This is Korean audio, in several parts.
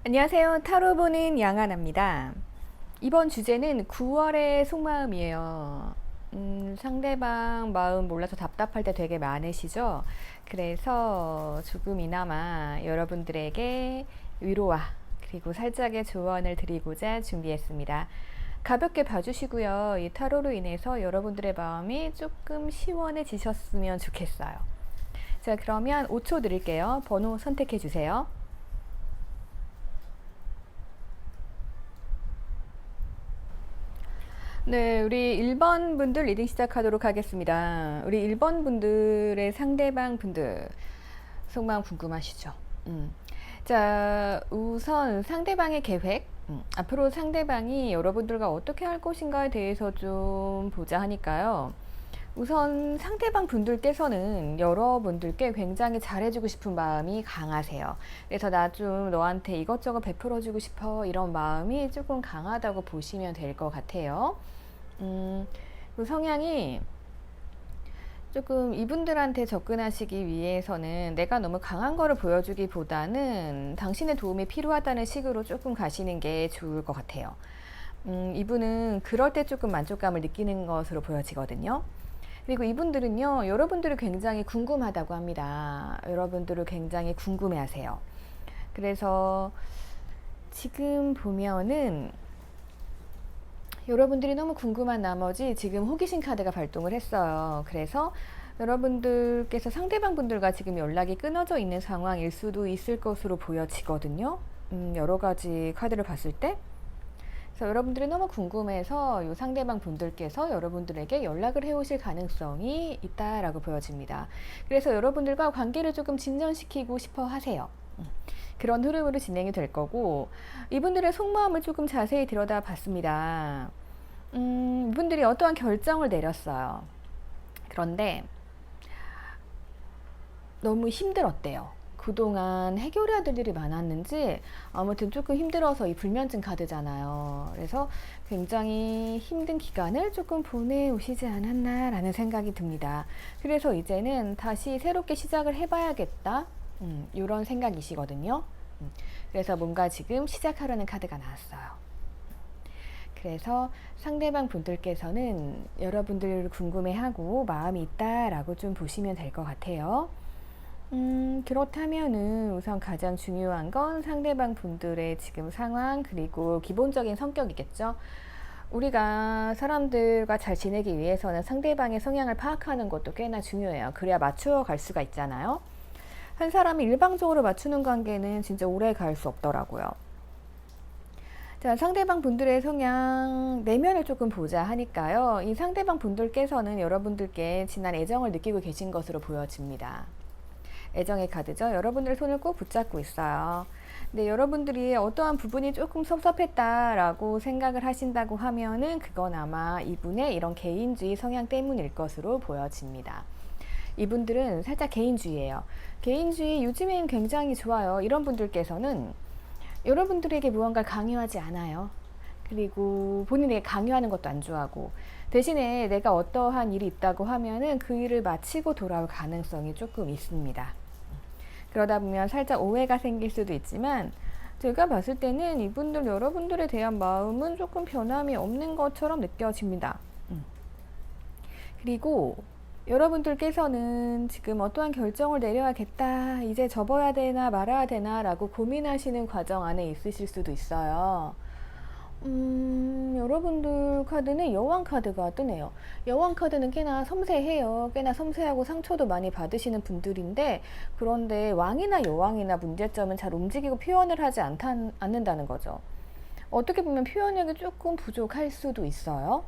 안녕하세요. 타로 보는 양하나입니다. 이번 주제는 9월의 속마음이에요. 상대방 마음 몰라서 답답할 때 되게 많으시죠? 그래서 조금이나마 여러분들에게 위로와 그리고 살짝의 조언을 드리고자 준비했습니다. 가볍게 봐주시고요. 이 타로로 인해서 여러분들의 마음이 조금 시원해지셨으면 좋겠어요. 자, 그러면 5초 드릴게요. 번호 선택해 주세요. 네, 우리 1번 분들 리딩 시작하도록 하겠습니다. 우리 1번 분들의 상대방 분들 속마음 궁금하시죠? 자, 우선 상대방의 계획, 앞으로 상대방이 여러분들과 어떻게 할 것인가에 대해서 좀 보자 하니까요. 우선 상대방 분들께서는 여러분들께 굉장히 잘해주고 싶은 마음이 강하세요. 그래서 나 좀 너한테 이것저것 베풀어주고 싶어 이런 마음이 조금 강하다고 보시면 될 것 같아요. 그 성향이 조금 이분들한테 접근하시기 위해서는 내가 너무 강한 거를 보여주기보다는 당신의 도움이 필요하다는 식으로 조금 가시는 게 좋을 것 같아요. 이분은 그럴 때 조금 만족감을 느끼는 것으로 보여지거든요. 그리고 이분들은요, 여러분들을 굉장히 궁금하다고 합니다. 여러분들을 굉장히 궁금해 하세요. 그래서 지금 보면은 여러분들이 너무 궁금한 나머지 지금 호기심 카드가 발동을 했어요. 그래서 여러분들께서 상대방 분들과 지금 연락이 끊어져 있는 상황일 수도 있을 것으로 보여지거든요. 여러 가지 카드를 봤을 때. 그래서 여러분들이 너무 궁금해서 이 상대방 분들께서 여러분들에게 연락을 해오실 가능성이 있다라고 보여집니다. 그래서 여러분들과 관계를 조금 진전시키고 싶어 하세요. 그런 흐름으로 진행이 될 거고, 이분들의 속마음을 조금 자세히 들여다봤습니다. 이분들이 어떠한 결정을 내렸어요. 그런데 너무 힘들었대요. 그동안 해결해야 될 일이 많았는지 아무튼 조금 힘들어서, 이 불면증 카드잖아요. 그래서 굉장히 힘든 기간을 조금 보내오시지 않았나라는 생각이 듭니다. 그래서 이제는 다시 새롭게 시작을 해봐야겠다, 이런 생각이시거든요. 그래서 뭔가 지금 시작하려는 카드가 나왔어요. 그래서 상대방 분들께서는 여러분들을 궁금해하고 마음이 있다라고 좀 보시면 될 것 같아요. 그렇다면은 우선 가장 중요한 건 상대방 분들의 지금 상황, 그리고 기본적인 성격이겠죠. 우리가 사람들과 잘 지내기 위해서는 상대방의 성향을 파악하는 것도 꽤나 중요해요. 그래야 맞추어 갈 수가 있잖아요. 한 사람이 일방적으로 맞추는 관계는 진짜 오래 갈 수 없더라고요. 자, 상대방 분들의 성향 내면을 조금 보자 하니까요. 이 상대방 분들께서는 여러분들께 진한 애정을 느끼고 계신 것으로 보여집니다. 애정의 카드죠. 여러분들의 손을 꼭 붙잡고 있어요. 근데 여러분들이 어떠한 부분이 조금 섭섭했다라고 생각을 하신다고 하면은 그건 아마 이분의 이런 개인주의 성향 때문일 것으로 보여집니다. 이분들은 살짝 개인주의예요. 개인주의 요즘엔 굉장히 좋아요. 이런 분들께서는 여러분들에게 무언가를 강요하지 않아요. 그리고 본인에게 강요하는 것도 안 좋아하고, 대신에 내가 어떠한 일이 있다고 하면은 그 일을 마치고 돌아올 가능성이 조금 있습니다. 그러다 보면 살짝 오해가 생길 수도 있지만, 제가 봤을 때는 이분들 여러분들에 대한 마음은 조금 변함이 없는 것처럼 느껴집니다. 그리고 여러분들께서는 지금 어떠한 결정을 내려야겠다, 이제 접어야 되나 말아야 되나 라고 고민하시는 과정 안에 있으실 수도 있어요. 여러분들 카드는 여왕 카드가 뜨네요. 여왕 카드는 꽤나 섬세해요. 꽤나 섬세하고 상처도 많이 받으시는 분들인데, 그런데 왕이나 여왕이나 문제점은 잘 움직이고 표현을 하지 않는다는 거죠. 어떻게 보면 표현력이 조금 부족할 수도 있어요.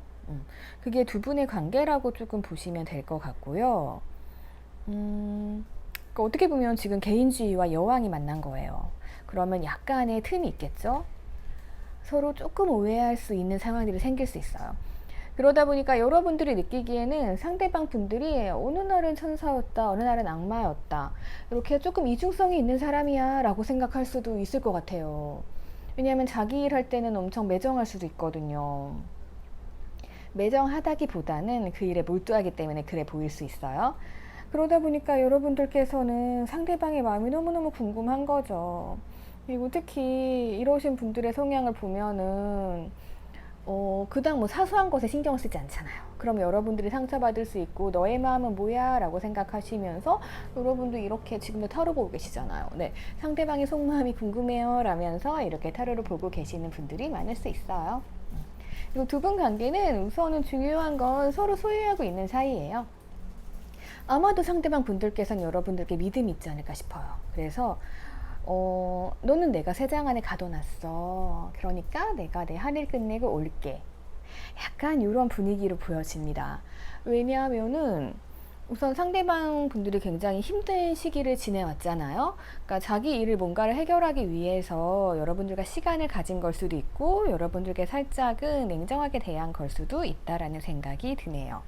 그게 두 분의 관계라고 조금 보시면 될 것 같고요. 그러니까 어떻게 보면 지금 개인주의와 여왕이 만난 거예요. 그러면 약간의 틈이 있겠죠? 서로 조금 오해할 수 있는 상황들이 생길 수 있어요. 그러다 보니까 여러분들이 느끼기에는 상대방 분들이 어느 날은 천사였다, 어느 날은 악마였다, 이렇게 조금 이중성이 있는 사람이야 라고 생각할 수도 있을 것 같아요. 왜냐하면 자기 일 할 때는 엄청 매정할 수도 있거든요. 매정하다기보다는 그 일에 몰두하기 때문에 그래 보일 수 있어요. 그러다 보니까 여러분들께서는 상대방의 마음이 너무너무 궁금한 거죠. 그리고 특히 이러신 분들의 성향을 보면은 그닥 뭐 사소한 것에 신경을 쓰지 않잖아요. 그럼 여러분들이 상처받을 수 있고 너의 마음은 뭐야? 라고 생각하시면서 여러분도 이렇게 지금도 타로 보고 계시잖아요. 네, 상대방의 속마음이 궁금해요 라면서 이렇게 타로를 보고 계시는 분들이 많을 수 있어요. 그리고 두 분 관계는 우선은 중요한 건 서로 소유하고 있는 사이예요. 아마도 상대방 분들께서는 여러분들께 믿음이 있지 않을까 싶어요. 그래서 너는 내가 세 장 안에 가둬놨어. 그러니까 내가 내 할 일 끝내고 올게. 약간 이런 분위기로 보여집니다. 왜냐하면은 우선 상대방 분들이 굉장히 힘든 시기를 지내왔잖아요. 그러니까 자기 일을 뭔가를 해결하기 위해서 여러분들과 시간을 가진 걸 수도 있고 여러분들께 살짝은 냉정하게 대한 걸 수도 있다라는 생각이 드네요.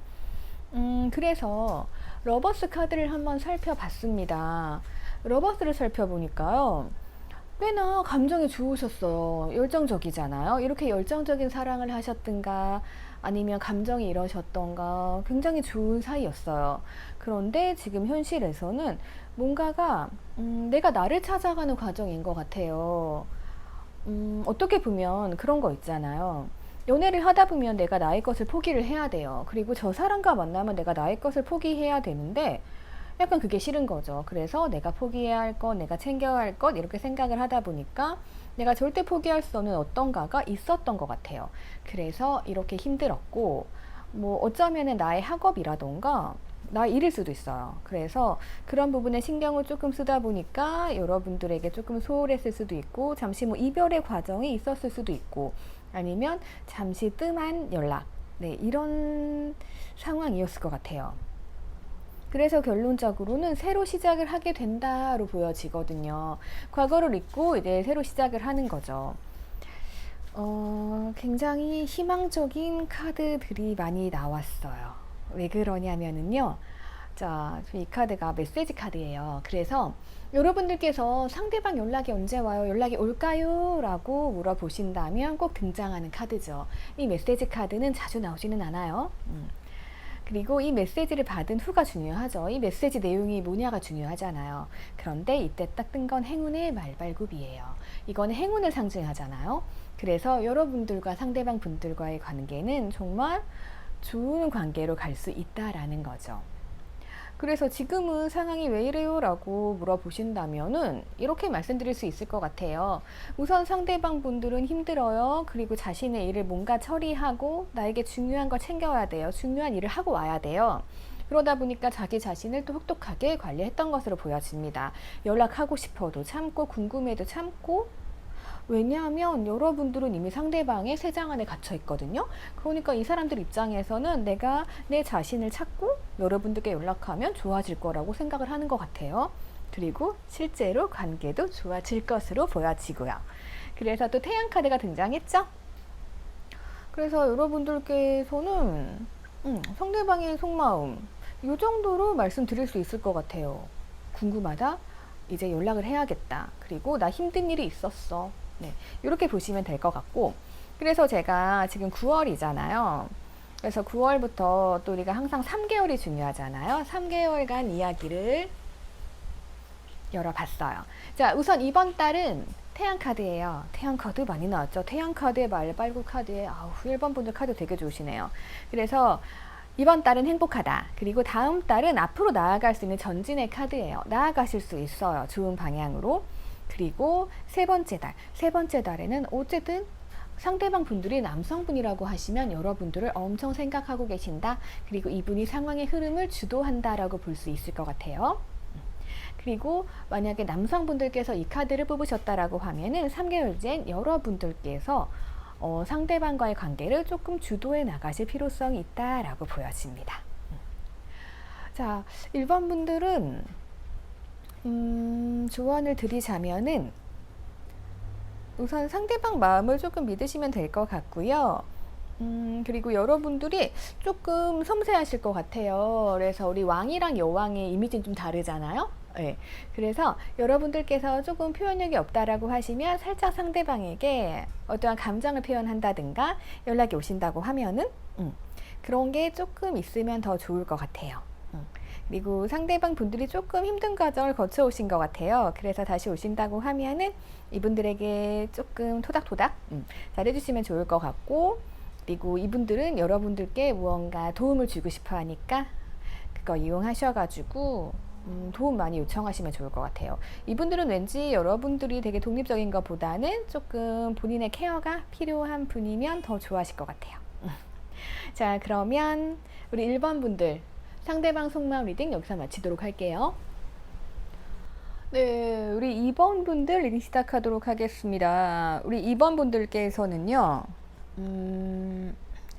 그래서 러버스 카드를 한번 살펴봤습니다. 러버스를 살펴보니까요. 꽤나 감정이 좋으셨어요. 열정적이잖아요. 이렇게 열정적인 사랑을 하셨든가 아니면 감정이 이러셨던가 굉장히 좋은 사이였어요. 그런데 지금 현실에서는 뭔가가 내가 나를 찾아가는 과정인 것 같아요. 어떻게 보면 그런 거 있잖아요. 연애를 하다 보면 내가 나의 것을 포기를 해야 돼요. 그리고 저 사람과 만나면 내가 나의 것을 포기해야 되는데 약간 그게 싫은 거죠. 그래서 내가 포기해야 할 것, 내가 챙겨야 할 것 이렇게 생각을 하다 보니까 내가 절대 포기할 수 없는 어떤가가 있었던 것 같아요. 그래서 이렇게 힘들었고 뭐 어쩌면은 나의 학업이라던가 나의 일일 수도 있어요. 그래서 그런 부분에 신경을 조금 쓰다 보니까 여러분들에게 조금 소홀했을 수도 있고 잠시 뭐 이별의 과정이 있었을 수도 있고 아니면 잠시 뜸한 연락 네, 이런 상황이었을 것 같아요. 그래서 결론적으로는 새로 시작을 하게 된다로 보여지거든요. 과거를 잊고 이제 새로 시작을 하는 거죠. 굉장히 희망적인 카드들이 많이 나왔어요. 왜 그러냐면은요. 자, 이 카드가 메시지 카드예요. 그래서 여러분들께서 상대방 연락이 언제 와요? 연락이 올까요? 라고 물어보신다면 꼭 등장하는 카드죠. 이 메시지 카드는 자주 나오지는 않아요. 그리고 이 메시지를 받은 후가 중요하죠. 이 메시지 내용이 뭐냐가 중요하잖아요. 그런데 이때 딱 뜬 건 행운의 말발굽이에요. 이건 행운을 상징하잖아요. 그래서 여러분들과 상대방 분들과의 관계는 정말 좋은 관계로 갈 수 있다라는 거죠. 그래서 지금은 상황이 왜 이래요? 라고 물어보신다면은 이렇게 말씀드릴 수 있을 것 같아요. 우선 상대방 분들은 힘들어요. 그리고 자신의 일을 뭔가 처리하고 나에게 중요한 걸 챙겨야 돼요. 중요한 일을 하고 와야 돼요. 그러다 보니까 자기 자신을 또 혹독하게 관리했던 것으로 보여집니다. 연락하고 싶어도 참고 궁금해도 참고 왜냐하면 여러분들은 이미 상대방의 세 장 안에 갇혀 있거든요. 그러니까 이 사람들 입장에서는 내가 내 자신을 찾고 여러분들께 연락하면 좋아질 거라고 생각을 하는 것 같아요. 그리고 실제로 관계도 좋아질 것으로 보여지고요. 그래서 또 태양 카드가 등장했죠. 그래서 여러분들께서는 상대방의 속마음 이 정도로 말씀드릴 수 있을 것 같아요. 궁금하다? 이제 연락을 해야겠다. 그리고 나 힘든 일이 있었어. 네, 이렇게 보시면 될 것 같고 그래서 제가 지금 9월이잖아요. 그래서 9월부터 또 우리가 항상 3개월이 중요하잖아요. 3개월간 이야기를 열어봤어요. 자, 우선 이번 달은 태양 카드예요. 태양 카드 많이 나왔죠. 태양 카드에 말발굽 카드에 1번 분들 카드 되게 좋으시네요. 그래서 이번 달은 행복하다. 그리고 다음 달은 앞으로 나아갈 수 있는 전진의 카드예요. 나아가실 수 있어요. 좋은 방향으로. 그리고 세 번째 달에는 어쨌든 상대방 분들이 남성분이라고 하시면 여러분들을 엄청 생각하고 계신다. 그리고 이분이 상황의 흐름을 주도한다라고 볼 수 있을 것 같아요. 그리고 만약에 남성분들께서 이 카드를 뽑으셨다라고 하면은 3개월 전 여러분들께서 상대방과의 관계를 조금 주도해 나가실 필요성이 있다라고 보여집니다. 자, 1번 분들은 조언을 드리자면은 우선 상대방 마음을 조금 믿으시면 될 것 같고요. 그리고 여러분들이 조금 섬세하실 것 같아요. 그래서 우리 왕이랑 여왕의 이미지는 좀 다르잖아요. 네. 그래서 여러분들께서 조금 표현력이 없다라고 하시면 살짝 상대방에게 어떠한 감정을 표현한다든가 연락이 오신다고 하면은 그런 게 조금 있으면 더 좋을 것 같아요. 그리고 상대방 분들이 조금 힘든 과정을 거쳐 오신 것 같아요. 그래서 다시 오신다고 하면은 이분들에게 조금 토닥토닥 잘해주시면 좋을 것 같고, 그리고 이분들은 여러분들께 무언가 도움을 주고 싶어 하니까 그거 이용하셔가지고 도움 많이 요청하시면 좋을 것 같아요. 이분들은 왠지 여러분들이 되게 독립적인 것보다는 조금 본인의 케어가 필요한 분이면 더 좋아하실 것 같아요. 자, 그러면 우리 1번 분들 상대방 속마음 리딩 여기서 마치도록 할게요. 네, 우리 2번 분들 리딩 시작하도록 하겠습니다. 우리 2번 분들께서는요,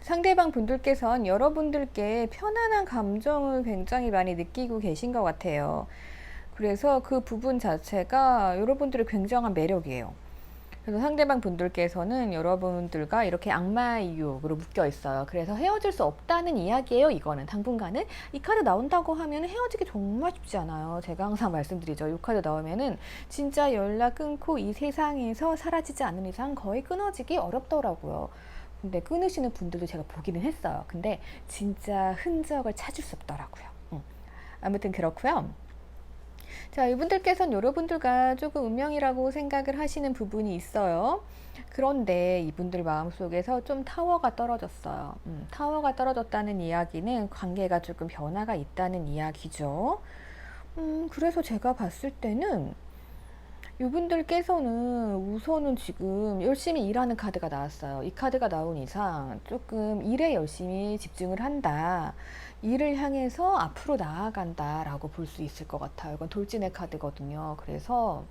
상대방 분들께서는 여러분들께 편안한 감정을 굉장히 많이 느끼고 계신 것 같아요. 그래서 그 부분 자체가 여러분들의 굉장한 매력이에요. 그래서 상대방 분들께서는 여러분들과 이렇게 악마의 유혹으로 묶여 있어요. 그래서 헤어질 수 없다는 이야기예요. 이거는 당분간은. 이 카드 나온다고 하면 헤어지기 정말 쉽지 않아요. 제가 항상 말씀드리죠. 이 카드 나오면은 진짜 연락 끊고 이 세상에서 사라지지 않는 이상 거의 끊어지기 어렵더라고요. 근데 끊으시는 분들도 제가 보기는 했어요. 근데 진짜 흔적을 찾을 수 없더라고요. 아무튼 그렇고요. 자, 이분들께서는 여러분들과 조금 운명이라고 생각을 하시는 부분이 있어요. 그런데 이분들 마음속에서 좀 타워가 떨어졌어요. 타워가 떨어졌다는 이야기는 관계가 조금 변화가 있다는 이야기죠. 그래서 제가 봤을 때는 이분들께서는 우선은 지금 열심히 일하는 카드가 나왔어요. 이 카드가 나온 이상 조금 일에 열심히 집중을 한다. 일을 향해서 앞으로 나아간다 라고 볼 수 있을 것 같아요. 이건 돌진의 카드거든요. 그래서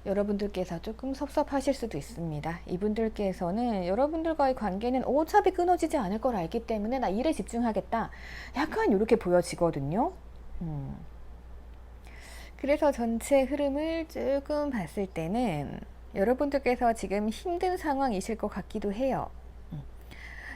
여러분들께서 조금 섭섭하실 수도 있습니다. 이분들께서는 여러분들과의 관계는 어차피 끊어지지 않을 걸 알기 때문에 나 일에 집중하겠다. 약간 이렇게 보여지거든요. 그래서 전체 흐름을 조금 봤을 때는 여러분들께서 지금 힘든 상황이실 것 같기도 해요.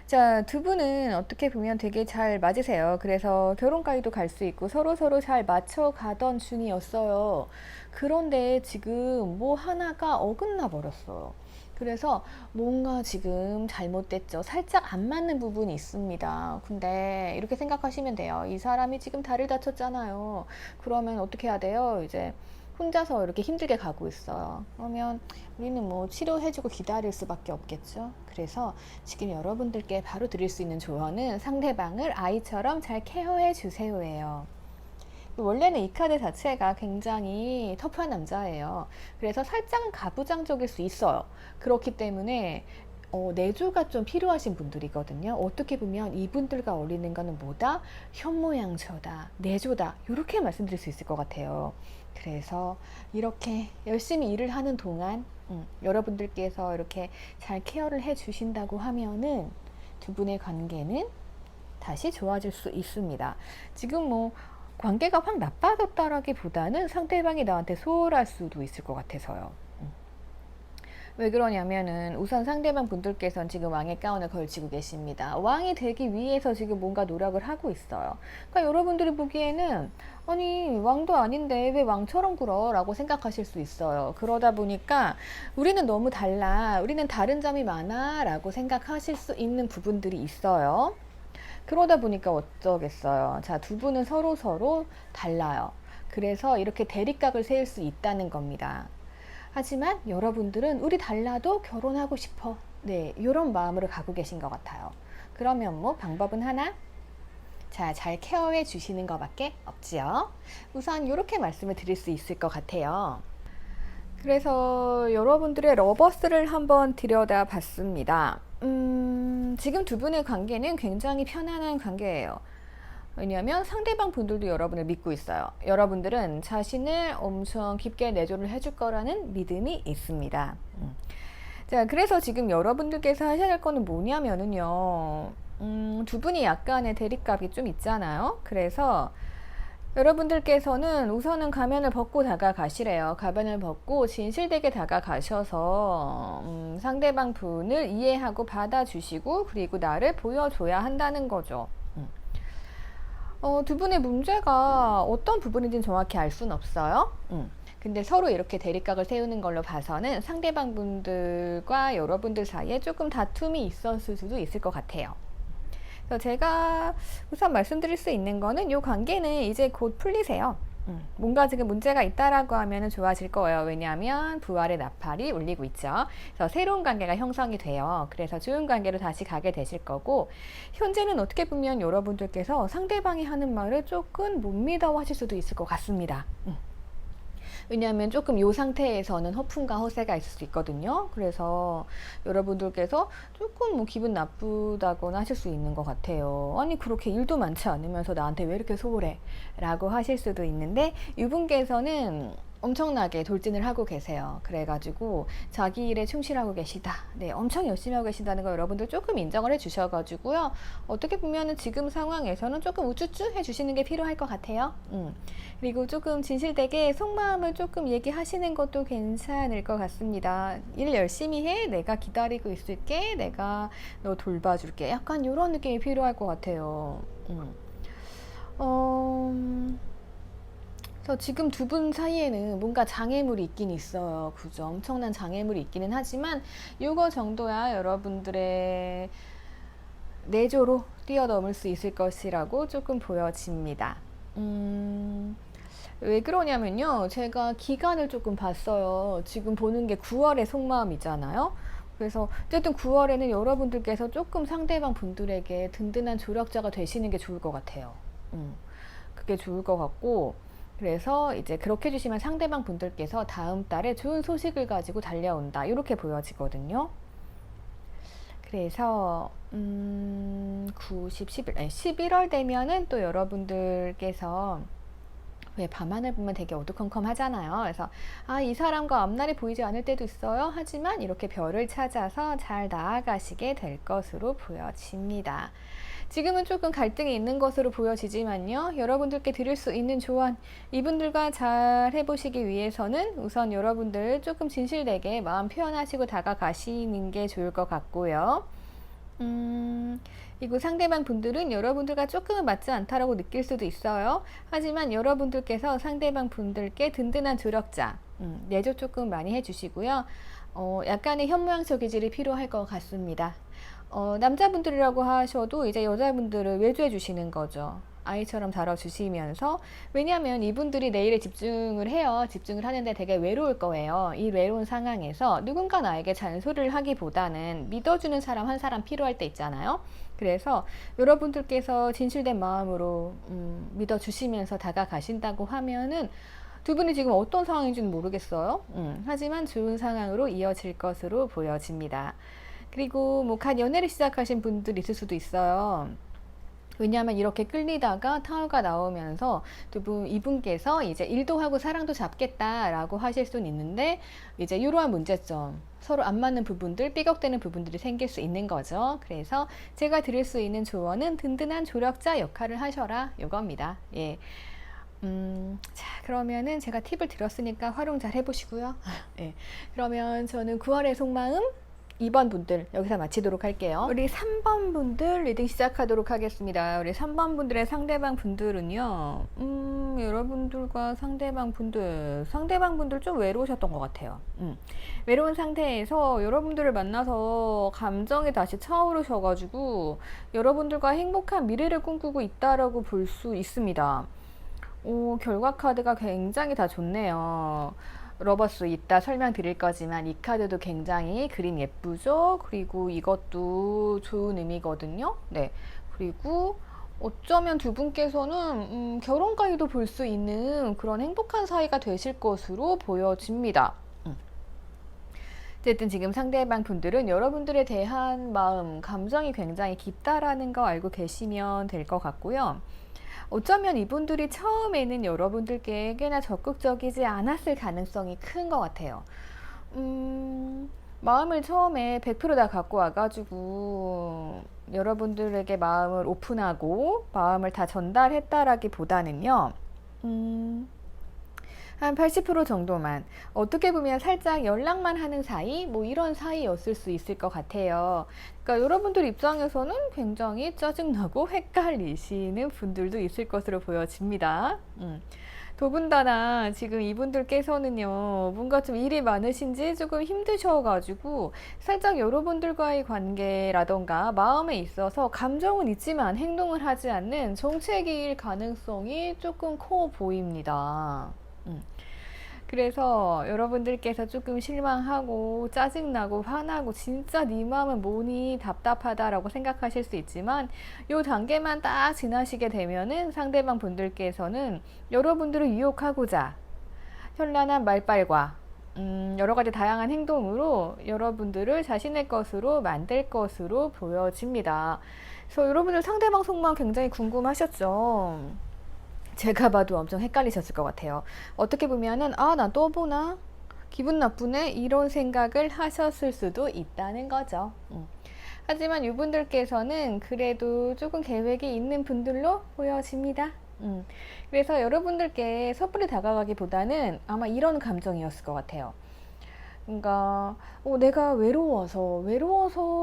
자, 두 분은 어떻게 보면 되게 잘 맞으세요. 그래서 결혼까지도 갈 수 있고 서로 잘 맞춰가던 중이었어요. 그런데 지금 뭐 하나가 어긋나 버렸어요. 그래서 뭔가 지금 잘못됐죠. 살짝 안 맞는 부분이 있습니다. 근데 이렇게 생각하시면 돼요. 이 사람이 지금 다리를 다쳤잖아요. 그러면 어떻게 해야 돼요? 이제 혼자서 이렇게 힘들게 가고 있어요. 그러면 우리는 뭐 치료해주고 기다릴 수밖에 없겠죠. 그래서 지금 여러분들께 바로 드릴 수 있는 조언은 상대방을 아이처럼 잘 케어해 주세요예요. 원래는 이 카드 자체가 굉장히 터프한 남자예요. 그래서 살짝은 가부장적일 수 있어요. 그렇기 때문에 내조가 좀 필요하신 분들이거든요. 어떻게 보면 이분들과 어울리는 거는 뭐다? 현모양처다, 내조다, 이렇게 말씀드릴 수 있을 것 같아요. 그래서 이렇게 열심히 일을 하는 동안 여러분들께서 이렇게 잘 케어를 해 주신다고 하면은 두 분의 관계는 다시 좋아질 수 있습니다. 지금 뭐 관계가 확 나빠졌다라기보다는 상대방이 나한테 소홀할 수도 있을 것 같아서요. 왜 그러냐면은 우선 상대방 분들께서는 지금 왕의 가운을 걸치고 계십니다. 왕이 되기 위해서 지금 뭔가 노력을 하고 있어요. 그러니까 여러분들이 보기에는 아니 왕도 아닌데 왜 왕처럼 굴어? 라고 생각하실 수 있어요. 그러다 보니까 우리는 너무 달라, 우리는 다른 점이 많아 라고 생각하실 수 있는 부분들이 있어요. 그러다 보니까 어쩌겠어요. 자, 두 분은 서로 달라요. 그래서 이렇게 대립각을 세울 수 있다는 겁니다. 하지만 여러분들은 우리 달라도 결혼하고 싶어. 네, 이런 마음으로 가고 계신 것 같아요. 그러면 뭐 방법은 하나? 자, 잘 케어해 주시는 것밖에 없지요. 우선 이렇게 말씀을 드릴 수 있을 것 같아요. 그래서 여러분들의 러버스를 한번 들여다 봤습니다. 지금 두 분의 관계는 굉장히 편안한 관계예요. 왜냐하면 상대방 분들도 여러분을 믿고 있어요. 여러분들은 자신을 엄청 깊게 내조를 해줄 거라는 믿음이 있습니다. 자, 그래서 지금 여러분들께서 하셔야 될 거는 뭐냐면은요, 두 분이 약간의 대립각이 좀 있잖아요. 그래서 여러분들께서는 우선은 가면을 벗고 다가가시래요. 가면을 벗고 진실되게 다가가셔서 상대방 분을 이해하고 받아주시고 그리고 나를 보여줘야 한다는 거죠. 두 분의 문제가 어떤 부분인지는 정확히 알 수는 없어요. 근데 서로 이렇게 대립각을 세우는 걸로 봐서는 상대방 분들과 여러분들 사이에 조금 다툼이 있었을 수도 있을 것 같아요. 그래서 제가 우선 말씀드릴 수 있는 거는 이 관계는 이제 곧 풀리세요. 뭔가 지금 문제가 있다라고 하면 좋아질 거예요. 왜냐하면 부활의 나팔이 울리고 있죠. 그래서 새로운 관계가 형성이 돼요. 그래서 좋은 관계로 다시 가게 되실 거고, 현재는 어떻게 보면 여러분들께서 상대방이 하는 말을 조금 못 믿어 하실 수도 있을 것 같습니다. 왜냐하면 조금 이 상태에서는 허풍과 허세가 있을 수 있거든요. 그래서 여러분들께서 조금 뭐 기분 나쁘다거나 하실 수 있는 것 같아요. 아니 그렇게 일도 많지 않으면서 나한테 왜 이렇게 소홀해? 라고 하실 수도 있는데, 이분께서는 엄청나게 돌진을 하고 계세요. 그래가지고 자기 일에 충실하고 계시다. 네, 엄청 열심히 하고 계신다는 거 여러분들 조금 인정을 해주셔가지고요. 어떻게 보면은 지금 상황에서는 조금 우쭈쭈 해주시는 게 필요할 것 같아요. 그리고 조금 진실되게 속마음을 조금 얘기하시는 것도 괜찮을 것 같습니다. 일 열심히 해. 내가 기다리고 있을게. 내가 너 돌봐줄게. 약간 이런 느낌이 필요할 것 같아요. 그래서 지금 두 분 사이에는 뭔가 장애물이 있긴 있어요. 그죠? 엄청난 장애물이 있기는 하지만 이거 정도야 여러분들의 내조로 뛰어넘을 수 있을 것이라고 조금 보여집니다. 왜 그러냐면요. 제가 기간을 조금 봤어요. 지금 보는 게 9월의 속마음이잖아요. 그래서 어쨌든 9월에는 여러분들께서 조금 상대방 분들에게 든든한 조력자가 되시는 게 좋을 것 같아요. 그게 좋을 것 같고, 그래서 이제 그렇게 해주시면 상대방 분들께서 다음 달에 좋은 소식을 가지고 달려온다. 이렇게 보여지거든요. 그래서 9, 10, 11, 11월 되면은 또 여러분들께서 왜 밤하늘 보면 되게 어두컴컴하잖아요. 그래서 이 사람과 앞날이 보이지 않을 때도 있어요. 하지만 이렇게 별을 찾아서 잘 나아가시게 될 것으로 보여집니다. 지금은 조금 갈등이 있는 것으로 보여지지만요. 여러분들께 드릴 수 있는 조언, 이분들과 잘 해보시기 위해서는 우선 여러분들 조금 진실되게 마음 표현하시고 다가가시는 게 좋을 것 같고요. 그리고 상대방 분들은 여러분들과 조금은 맞지 않다라고 느낄 수도 있어요. 하지만 여러분들께서 상대방 분들께 든든한 조력자, 내조 조금 많이 해주시고요. 약간의 현모양처 기질이 필요할 것 같습니다. 남자분들이라고 하셔도 이제 여자분들을 외조해 주시는 거죠. 아이처럼 다뤄주시면서, 왜냐하면 이분들이 내일에 집중을 해요. 집중을 하는데 되게 외로울 거예요. 이 외로운 상황에서 누군가 나에게 잔소리를 하기보다는 믿어주는 사람 한 사람 필요할 때 있잖아요. 그래서 여러분들께서 진실된 마음으로 믿어주시면서 다가가신다고 하면은 두 분이 지금 어떤 상황인지는 모르겠어요. 하지만 좋은 상황으로 이어질 것으로 보여집니다. 그리고 뭐 갓 연애를 시작하신 분들 있을 수도 있어요. 왜냐하면 이렇게 끌리다가 타워가 나오면서 이분께서 이제 일도 하고 사랑도 잡겠다라고 하실 수는 있는데, 이제 이러한 문제점, 서로 안 맞는 부분들, 삐걱대는 부분들이 생길 수 있는 거죠. 그래서 제가 드릴 수 있는 조언은 든든한 조력자 역할을 하셔라, 이겁니다. 예. 자, 그러면은 제가 팁을 드렸으니까 활용 잘 해보시고요. 예. 그러면 저는 9월의 속마음 2번 분들 여기서 마치도록 할게요. 우리 3번 분들 리딩 시작하도록 하겠습니다. 우리 3번 분들의 상대방 분들은요, 여러분들과 상대방 분들 좀 외로우셨던 것 같아요. 외로운 상태에서 여러분들을 만나서 감정이 다시 차오르셔가지고 여러분들과 행복한 미래를 꿈꾸고 있다라고 볼 수 있습니다. 결과 카드가 굉장히 다 좋네요. 러버스 이따 설명드릴 거지만 이 카드도 굉장히 그림 예쁘죠? 그리고 이것도 좋은 의미거든요. 네. 그리고 어쩌면 두 분께서는 결혼까지도 볼 수 있는 그런 행복한 사이가 되실 것으로 보여집니다. 어쨌든 지금 상대방 분들은 여러분들에 대한 마음, 감정이 굉장히 깊다라는 거 알고 계시면 될 것 같고요. 어쩌면 이분들이 처음에는 여러분들께 꽤나 적극적이지 않았을 가능성이 큰 것 같아요. 마음을 처음에 100% 다 갖고 와가지고 여러분들에게 마음을 오픈하고 마음을 다 전달했다라기보다는요, 한 80% 정도만, 어떻게 보면 살짝 연락만 하는 사이, 뭐 이런 사이였을 수 있을 것 같아요. 그러니까 여러분들 입장에서는 굉장히 짜증나고 헷갈리시는 분들도 있을 것으로 보여집니다. 더군다나 지금 이분들께서는요, 뭔가 좀 일이 많으신지 조금 힘드셔가지고 살짝 여러분들과의 관계라던가 마음에 있어서 감정은 있지만 행동을 하지 않는 정체기일 가능성이 조금 커 보입니다. 그래서 여러분들께서 조금 실망하고 짜증나고 화나고 진짜 네 마음은 뭐니 답답하다라고 생각하실 수 있지만 요 단계만 딱 지나시게 되면은 상대방 분들께서는 여러분들을 유혹하고자 현란한 말빨과 여러 가지 다양한 행동으로 여러분들을 자신의 것으로 만들 것으로 보여집니다. 그래서 여러분들 상대방 속마음 굉장히 궁금하셨죠? 제가 봐도 엄청 헷갈리셨을 것 같아요. 어떻게 보면은 난 또 보나? 기분 나쁘네? 이런 생각을 하셨을 수도 있다는 거죠. 하지만 이분들께서는 그래도 조금 계획이 있는 분들로 보여집니다. 그래서 여러분들께 섣불리 다가가기보다는 아마 이런 감정이었을 것 같아요. 그러니까 내가 외로워서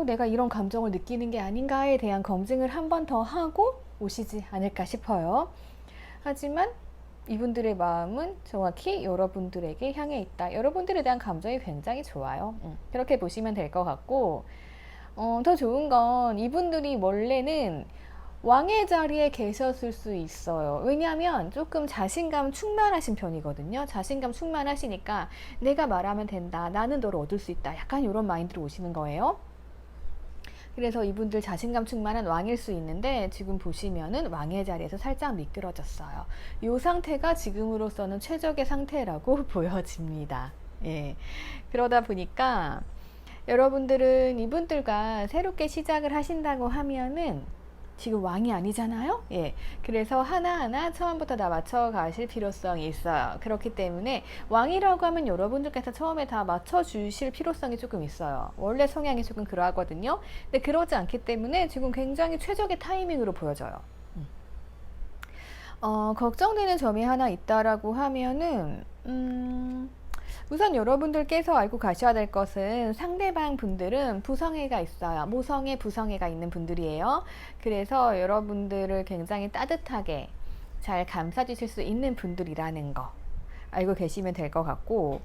내가 이런 감정을 느끼는 게 아닌가에 대한 검증을 한 번 더 하고 오시지 않을까 싶어요. 하지만 이분들의 마음은 정확히 여러분들에게 향해 있다. 여러분들에 대한 감정이 굉장히 좋아요. 그렇게 보시면 될 것 같고, 더 좋은 건 이분들이 원래는 왕의 자리에 계셨을 수 있어요. 왜냐하면 조금 자신감 충만하신 편이거든요. 자신감 충만하시니까 내가 말하면 된다. 나는 너를 얻을 수 있다. 약간 이런 마인드로 오시는 거예요. 그래서 이분들 자신감 충만한 왕일 수 있는데 지금 보시면은 왕의 자리에서 살짝 미끄러졌어요. 이 상태가 지금으로서는 최적의 상태라고 보여집니다. 예. 그러다 보니까 여러분들은 이분들과 새롭게 시작을 하신다고 하면은 지금 왕이 아니잖아요. 예. 그래서 하나하나 처음부터 다 맞춰 가실 필요성이 있어요. 그렇기 때문에 왕이라고 하면 여러분들께서 처음에 다 맞춰 주실 필요성이 조금 있어요. 원래 성향이 조금 그러하거든요. 근데 그러지 않기 때문에 지금 굉장히 최적의 타이밍으로 보여져요. 걱정되는 점이 하나 있다라고 하면은 우선 여러분들께서 알고 가셔야 될 것은 상대방 분들은 부성애가 있어요. 모성애, 부성애가 있는 분들이에요. 그래서 여러분들을 굉장히 따뜻하게 잘 감싸주실 수 있는 분들이라는 거 알고 계시면 될 것 같고,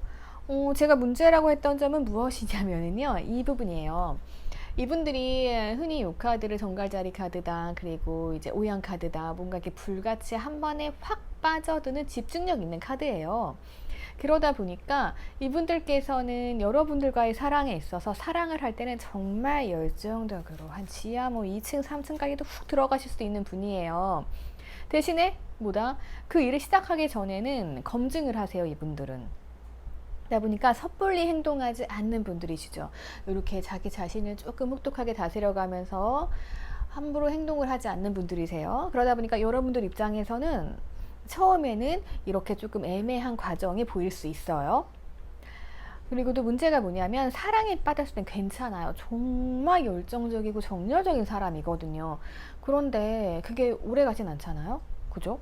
제가 문제라고 했던 점은 무엇이냐면요, 이 부분이에요. 이분들이 흔히 요 카드를 정갈자리 카드다, 그리고 이제 오양 카드다, 뭔가 이렇게 불같이 한 번에 확 빠져드는 집중력 있는 카드예요. 그러다 보니까 이분들께서는 여러분들과의 사랑에 있어서 사랑을 할 때는 정말 열정적으로 한 지하 2층, 3층까지도 훅 들어가실 수 있는 분이에요. 대신에 그 일을 시작하기 전에는 검증을 하세요, 이분들은. 그러다 보니까 섣불리 행동하지 않는 분들이시죠. 이렇게 자기 자신을 조금 혹독하게 다스려가면서 함부로 행동을 하지 않는 분들이세요. 그러다 보니까 여러분들 입장에서는 처음에는 이렇게 조금 애매한 과정이 보일 수 있어요. 그리고 또 문제가 뭐냐면 사랑에 빠졌을 땐 괜찮아요. 정말 열정적이고 정열적인 사람이거든요. 그런데 그게 오래 가진 않잖아요. 그죠?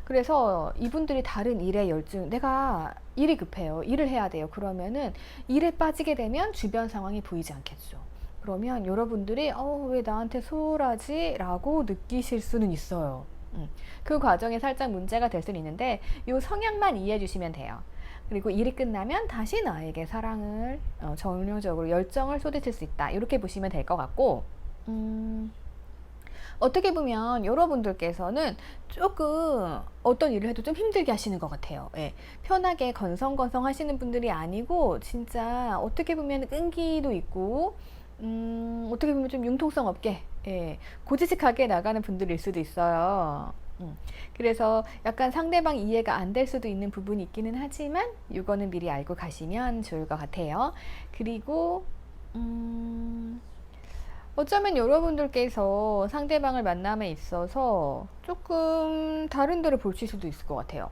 그래서 이분들이 다른 일에 내가 일이 급해요. 일을 해야 돼요. 그러면은 일에 빠지게 되면 주변 상황이 보이지 않겠죠. 그러면 여러분들이 왜 나한테 소홀하지? 라고 느끼실 수는 있어요. 그 과정에 살짝 문제가 될 수는 있는데 이 성향만 이해해 주시면 돼요. 그리고 일이 끝나면 다시 나에게 사랑을 정열적으로 열정을 쏟으실 수 있다. 이렇게 보시면 될 것 같고, 어떻게 보면 여러분들께서는 조금 어떤 일을 해도 좀 힘들게 하시는 것 같아요. 예. 편하게 건성건성 하시는 분들이 아니고 진짜 어떻게 보면 끈기도 있고 어떻게 보면 좀 융통성 없게, 예, 고지식하게 나가는 분들일 수도 있어요. 그래서 약간 상대방 이해가 안 될 수도 있는 부분이 있기는 하지만 이거는 미리 알고 가시면 좋을 것 같아요. 그리고 어쩌면 여러분들께서 상대방을 만남에 있어서 조금 다른 데를 보실 수도 있을 것 같아요.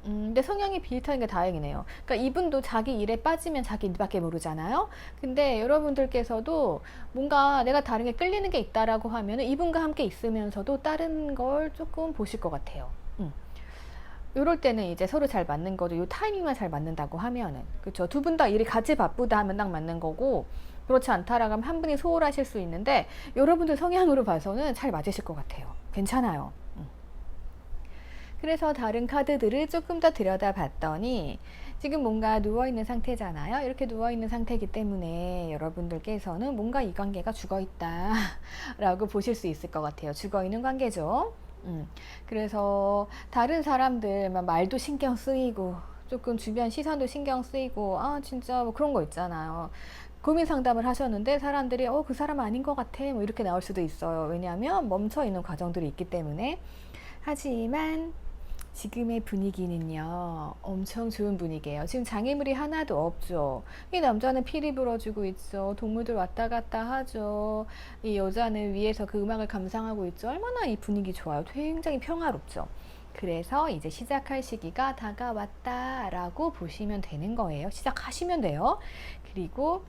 근데 성향이 비슷한 게 다행이네요. 그러니까 이분도 자기 일에 빠지면 자기 일밖에 모르잖아요. 근데 여러분들께서도 뭔가 내가 다른 게 끌리는 게 있다라고 하면 이분과 함께 있으면서도 다른 걸 조금 보실 것 같아요. 이럴 때는 이제 서로 잘 맞는 거죠. 이 타이밍만 잘 맞는다고 하면은. 그렇죠. 두 분 다 일이 같이 바쁘다 하면 딱 맞는 거고, 그렇지 않다라고 하면 한 분이 소홀하실 수 있는데 여러분들 성향으로 봐서는 잘 맞으실 것 같아요. 괜찮아요. 그래서 다른 카드들을 조금 더 들여다봤더니 지금 뭔가 누워있는 상태잖아요. 이렇게 누워있는 상태이기 때문에 여러분들께서는 뭔가 이 관계가 죽어있다 라고 보실 수 있을 것 같아요. 죽어있는 관계죠. 그래서 다른 사람들 말도 신경 쓰이고 조금 주변 시선도 신경 쓰이고 아 진짜 뭐 그런 거 있잖아요. 고민 상담을 하셨는데 사람들이 그 사람 아닌 것 같아 뭐 이렇게 나올 수도 있어요. 왜냐하면 멈춰있는 과정들이 있기 때문에. 하지만 지금의 분위기는요 엄청 좋은 분위기예요. 지금 장애물이 하나도 없죠. 이 남자는 피리 불어주고 있죠. 동물들 왔다 갔다 하죠. 이 여자는 위에서 그 음악을 감상하고 있죠. 얼마나 이 분위기 좋아요. 굉장히 평화롭죠. 그래서 이제 시작할 시기가 다가왔다 라고 보시면 되는 거예요. 시작하시면 돼요. 그리고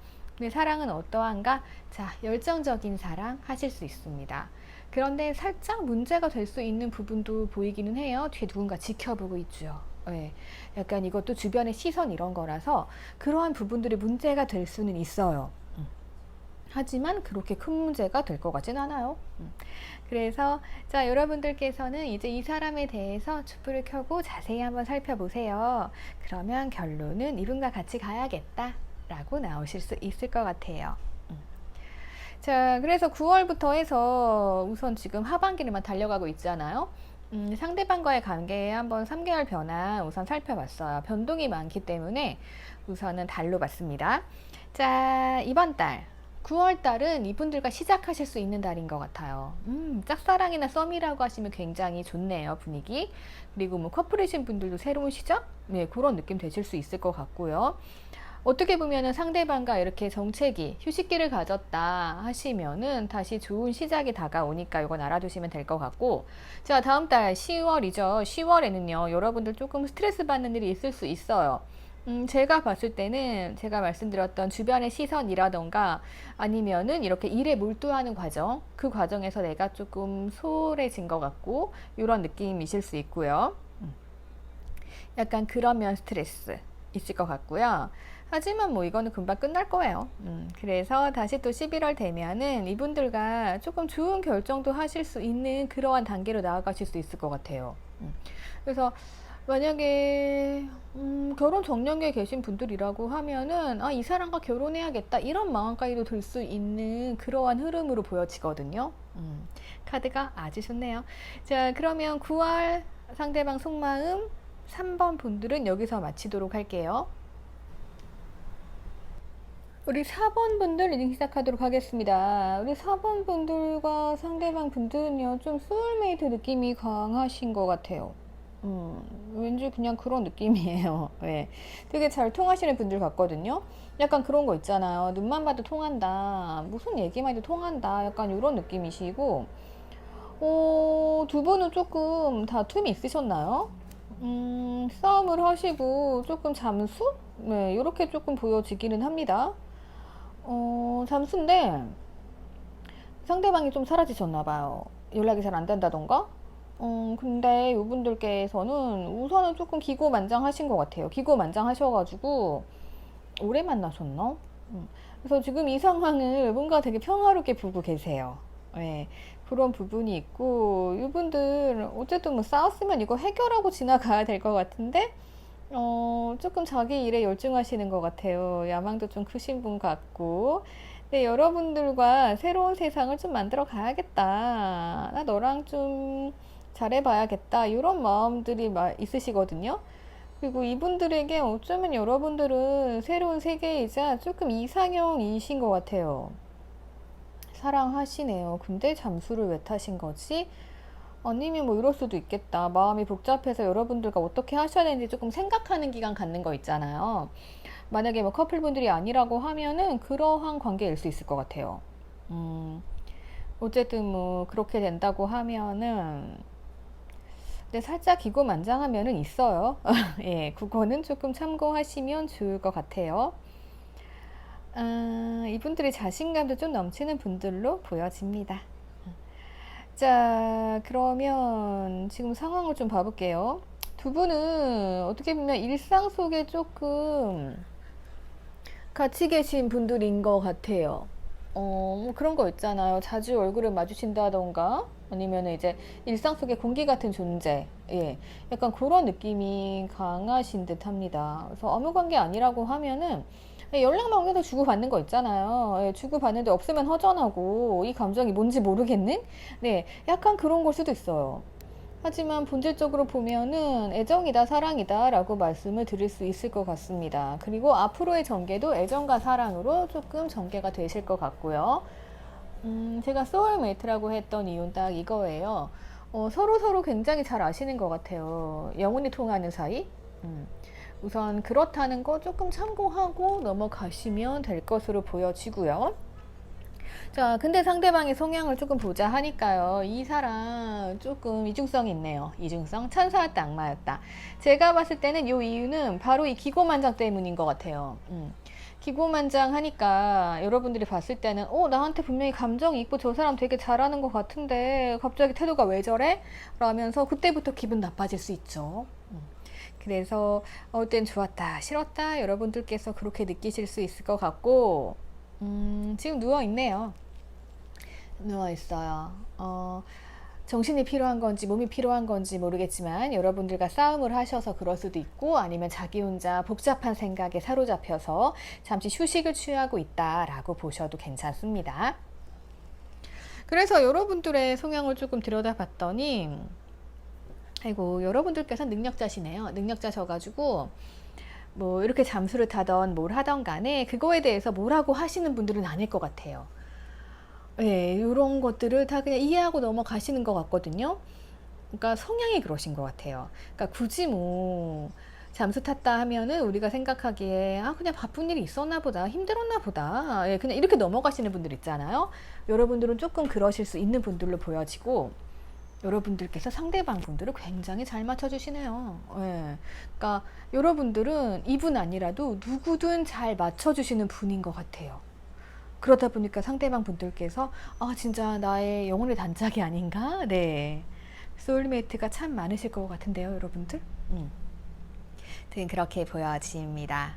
사랑은 어떠한가? 자, 열정적인 사랑 하실 수 있습니다. 그런데 살짝 문제가 될 수 있는 부분도 보이기는 해요. 뒤에 누군가 지켜보고 있죠. 네. 약간 이것도 주변의 시선 이런 거라서 그러한 부분들이 문제가 될 수는 있어요. 하지만 그렇게 큰 문제가 될 것 같진 않아요. 그래서 자, 여러분들께서는 이제 이 사람에 대해서 촛불을 켜고 자세히 한번 살펴보세요. 그러면 결론은 이분과 같이 가야겠다 라고 나오실 수 있을 것 같아요. 자, 그래서 9월부터 해서 우선 지금 하반기를만 달려가고 있잖아요. 상대방과의 관계에 한번 3개월 변화 우선 살펴봤어요. 변동이 많기 때문에 우선은 달로 봤습니다. 자, 이번 달 9월 달은 이분들과 시작하실 수 있는 달인 것 같아요. 짝사랑이나 썸이라고 하시면 굉장히 좋네요, 분위기. 그리고 뭐 커플이신 분들도 새로운 시작? 네, 그런 느낌 되실 수 있을 것 같고요. 어떻게 보면은 상대방과 이렇게 정체기, 휴식기를 가졌다 하시면은 다시 좋은 시작이 다가오니까 이건 알아두시면 될 것 같고. 자, 다음 달 10월이죠. 10월에는요, 여러분들 조금 스트레스 받는 일이 있을 수 있어요. 제가 봤을 때는 제가 말씀드렸던 주변의 시선이라던가 아니면은 이렇게 일에 몰두하는 과정, 그 과정에서 내가 조금 소홀해진 것 같고, 이런 느낌이실 수 있고요. 약간 그러면 스트레스 있을 것 같고요. 하지만 뭐 이거는 금방 끝날 거예요. 그래서 다시 또 11월 되면은 이분들과 조금 좋은 결정도 하실 수 있는 그러한 단계로 나아가실 수 있을 것 같아요. 그래서 만약에 결혼 정년기에 계신 분들이라고 하면은 이 사람과 결혼해야겠다 이런 마음까지도 들 수 있는 그러한 흐름으로 보여지거든요. 카드가 아주 좋네요. 자, 그러면 9월 상대방 속마음 3번 분들은 여기서 마치도록 할게요. 우리 4번 분들 리딩 시작하도록 하겠습니다. 우리 4번 분들과 상대방 분들은요, 좀 소울메이트 느낌이 강하신 것 같아요. 왠지 그냥 그런 느낌이에요. 네. 되게 잘 통하시는 분들 같거든요. 약간 그런 거 있잖아요. 눈만 봐도 통한다. 무슨 얘기만 해도 통한다. 약간 이런 느낌이시고, 두 분은 조금 다툼이 있으셨나요? 싸움을 하시고 조금 잠수? 네, 이렇게 조금 보여지기는 합니다. 잠수인데 상대방이 좀 사라지셨나 봐요. 연락이 잘 안 된다던가? 근데 이분들께서는 우선은 조금 기고만장하신 것 같아요. 기고만장하셔가지고 오래 만나셨나? 그래서 지금 이 상황을 뭔가 되게 평화롭게 보고 계세요. 네, 그런 부분이 있고 이분들 어쨌든 뭐 싸웠으면 이거 해결하고 지나가야 될 것 같은데 조금 자기 일에 열중하시는 것 같아요. 야망도 좀 크신 분 같고. 네, 여러분들과 새로운 세상을 좀 만들어 가야겠다. 나 너랑 좀 잘해봐야겠다. 이런 마음들이 있으시거든요. 그리고 이분들에게 어쩌면 여러분들은 새로운 세계이자 조금 이상형이신 것 같아요. 사랑하시네요. 근데 잠수를 왜 타신 거지? 아니면 뭐 이럴 수도 있겠다. 마음이 복잡해서 여러분들과 어떻게 하셔야 되는지 조금 생각하는 기간 갖는 거 있잖아요. 만약에 뭐 커플분들이 아니라고 하면은 그러한 관계일 수 있을 것 같아요. 어쨌든 뭐 그렇게 된다고 하면은 근데 살짝 기고만장하면은 있어요. 예, 그거는 조금 참고하시면 좋을 것 같아요. 이분들이 자신감도 좀 넘치는 분들로 보여집니다. 자, 그러면 지금 상황을 좀 봐볼게요. 두 분은 어떻게 보면 일상 속에 조금 같이 계신 분들인 것 같아요. 뭐 그런 거 있잖아요. 자주 얼굴을 마주친다던가, 아니면 이제 일상 속의 공기 같은 존재, 예, 약간 그런 느낌이 강하신 듯 합니다. 그래서 아무 관계 아니라고 하면은 예, 연락만 오면 주고받는 거 있잖아요. 예, 주고받는데 없으면 허전하고 이 감정이 뭔지 모르겠는? 네, 약간 그런 걸 수도 있어요. 하지만 본질적으로 보면은 애정이다, 사랑이다 라고 말씀을 드릴 수 있을 것 같습니다. 그리고 앞으로의 전개도 애정과 사랑으로 조금 전개가 되실 것 같고요. 제가 소울메이트라고 했던 이유는 딱 이거예요. 서로 굉장히 잘 아시는 것 같아요. 영혼이 통하는 사이? 우선 그렇다는 거 조금 참고하고 넘어가시면 될 것으로 보여지고요. 자, 근데 상대방의 성향을 조금 보자 하니까요. 이 사람 조금 이중성이 있네요. 이중성. 천사였다, 악마였다. 제가 봤을 때는 이 이유는 바로 이 기고만장 때문인 것 같아요. 기고만장 하니까 여러분들이 봤을 때는 나한테 분명히 감정이 있고 저 사람 되게 잘하는 것 같은데 갑자기 태도가 왜 저래? 라면서 그때부터 기분 나빠질 수 있죠. 그래서 어떨 땐 좋았다, 싫었다 여러분들께서 그렇게 느끼실 수 있을 것 같고 지금 누워있네요. 누워있어요. 정신이 필요한 건지 몸이 필요한 건지 모르겠지만 여러분들과 싸움을 하셔서 그럴 수도 있고 아니면 자기 혼자 복잡한 생각에 사로잡혀서 잠시 휴식을 취하고 있다라고 보셔도 괜찮습니다. 그래서 여러분들의 성향을 조금 들여다봤더니 아이고 여러분들께서 능력자시네요. 능력자셔가지고 뭐 이렇게 잠수를 타던 뭘 하던 간에 그거에 대해서 뭐라고 하시는 분들은 아닐 것 같아요. 예, 이런 것들을 다 그냥 이해하고 넘어가시는 것 같거든요. 그러니까 성향이 그러신 것 같아요. 그러니까 굳이 뭐 잠수 탔다 하면은 우리가 생각하기에 그냥 바쁜 일이 있었나 보다, 힘들었나 보다, 예, 그냥 이렇게 넘어가시는 분들 있잖아요. 여러분들은 조금 그러실 수 있는 분들로 보여지고 여러분들께서 상대방 분들을 굉장히 잘 맞춰주시네요. 예. 그러니까 여러분들은 이분 아니라도 누구든 잘 맞춰주시는 분인 것 같아요. 그러다 보니까 상대방 분들께서 진짜 나의 영혼의 단짝이 아닌가? 네. 소울메이트가 참 많으실 것 같은데요, 여러분들. 그렇게 보여집니다.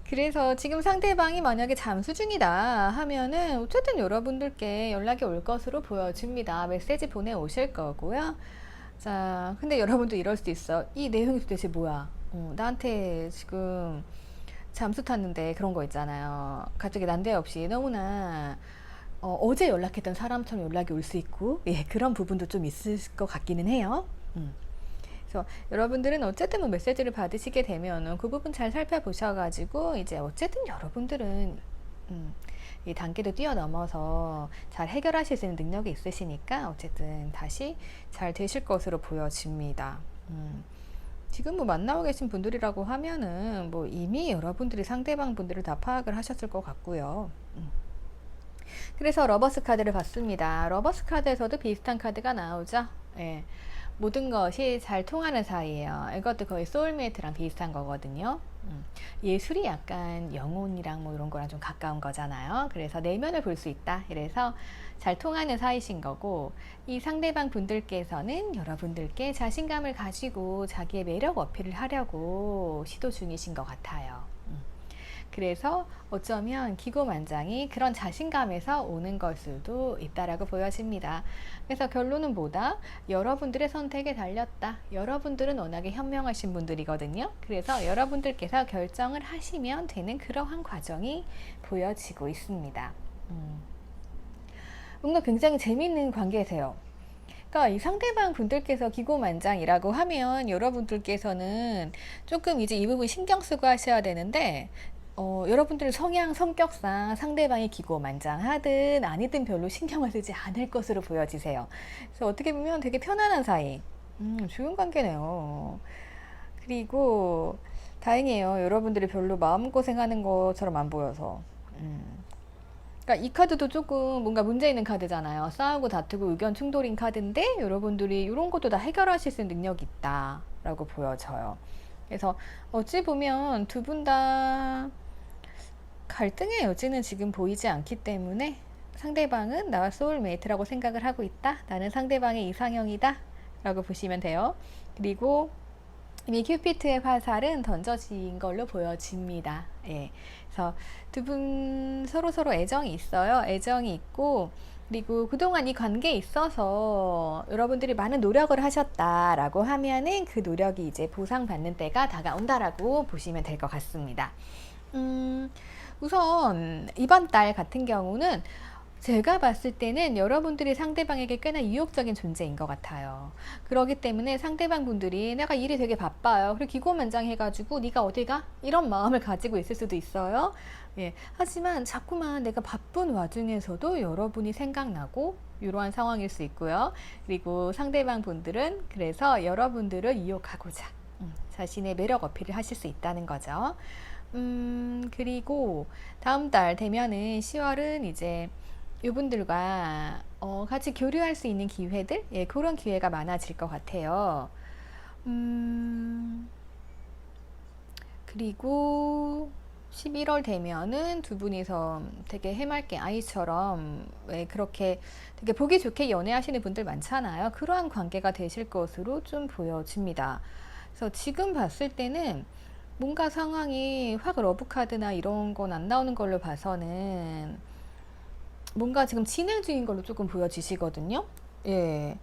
그래서 지금 상대방이 만약에 잠수 중이다 하면은 어쨌든 여러분들께 연락이 올 것으로 보여집니다. 메시지 보내오실 거고요. 자, 근데 여러분도 이럴 수도 있어. 이 내용이 도대체 뭐야? 나한테 지금 잠수 탔는데 그런 거 있잖아요. 갑자기 난데없이 너무나 어제 연락했던 사람처럼 연락이 올 수 있고 예, 그런 부분도 좀 있을 것 같기는 해요. 그래서 여러분들은 어쨌든 뭐 메시지를 받으시게 되면 그 부분 잘 살펴보셔가지고 이제 어쨌든 여러분들은 이 단계도 뛰어넘어서 잘 해결하실 수 있는 능력이 있으시니까 어쨌든 다시 잘 되실 것으로 보여집니다. 지금 뭐 만나고 계신 분들이라고 하면은 뭐 이미 여러분들이 상대방 분들을 다 파악을 하셨을 것 같고요. 그래서 러버스 카드를 봤습니다. 러버스 카드에서도 비슷한 카드가 나오죠. 예. 모든 것이 잘 통하는 사이예요. 이것도 거의 소울메이트랑 비슷한 거거든요. 예술이 약간 영혼이랑 뭐 이런 거랑 좀 가까운 거잖아요. 그래서 내면을 볼 수 있다. 이래서 잘 통하는 사이신 거고 이 상대방 분들께서는 여러분들께 자신감을 가지고 자기의 매력 어필을 하려고 시도 중이신 것 같아요. 그래서 어쩌면 기고만장이 그런 자신감에서 오는 걸 수도 있다라고 보여집니다. 그래서 결론은 뭐다? 여러분들의 선택에 달렸다. 여러분들은 워낙에 현명하신 분들이거든요. 그래서 여러분들께서 결정을 하시면 되는 그러한 과정이 보여지고 있습니다. 뭔가 굉장히 재미있는 관계세요. 그러니까 이 상대방 분들께서 기고만장이라고 하면 여러분들께서는 조금 이제 이 부분 신경 쓰고 하셔야 되는데 여러분들 성향, 성격상 상대방이 기고만장하든 아니든 별로 신경을 쓰지 않을 것으로 보여지세요. 그래서 어떻게 보면 되게 편안한 사이, 좋은 관계네요. 그리고 다행이에요. 여러분들이 별로 마음고생하는 것처럼 안 보여서. 그러니까 이 카드도 조금 뭔가 문제 있는 카드잖아요. 싸우고 다투고 의견 충돌인 카드인데 여러분들이 이런 것도 다 해결하실 수 있는 능력이 있다라고 보여져요. 그래서 어찌 보면 두 분 다 갈등의 여지는 지금 보이지 않기 때문에 상대방은 나와 소울메이트라고 생각을 하고 있다. 나는 상대방의 이상형이다. 라고 보시면 돼요. 그리고 이미 큐피트의 화살은 던져진 걸로 보여집니다. 예. 그래서 두 분 서로 애정이 있어요. 애정이 있고 그리고 그동안 이 관계에 있어서 여러분들이 많은 노력을 하셨다라고 하면은 그 노력이 이제 보상받는 때가 다가온다라고 보시면 될 것 같습니다. 우선 이번 달 같은 경우는 제가 봤을 때는 여러분들이 상대방에게 꽤나 유혹적인 존재인 것 같아요. 그렇기 때문에 상대방 분들이 내가 일이 되게 바빠요. 그리고 기고만장해가지고 네가 어디 가? 이런 마음을 가지고 있을 수도 있어요. 예. 하지만 자꾸만 내가 바쁜 와중에서도 여러분이 생각나고 이러한 상황일 수 있고요. 그리고 상대방 분들은 그래서 여러분들을 유혹하고자 자신의 매력 어필을 하실 수 있다는 거죠. 그리고 다음 달 되면은 10월은 이제 이분들과 같이 교류할 수 있는 기회들, 예, 그런 기회가 많아질 것 같아요. 그리고 11월 되면은 두 분이서 되게 해맑게 아이처럼 왜 그렇게 되게 보기 좋게 연애하시는 분들 많잖아요. 그러한 관계가 되실 것으로 좀 보여집니다. 그래서 지금 봤을 때는 뭔가 상황이 확 러브카드나 이런 건 안 나오는 걸로 봐서는 뭔가 지금 진행 중인 걸로 조금 보여지시거든요. 예.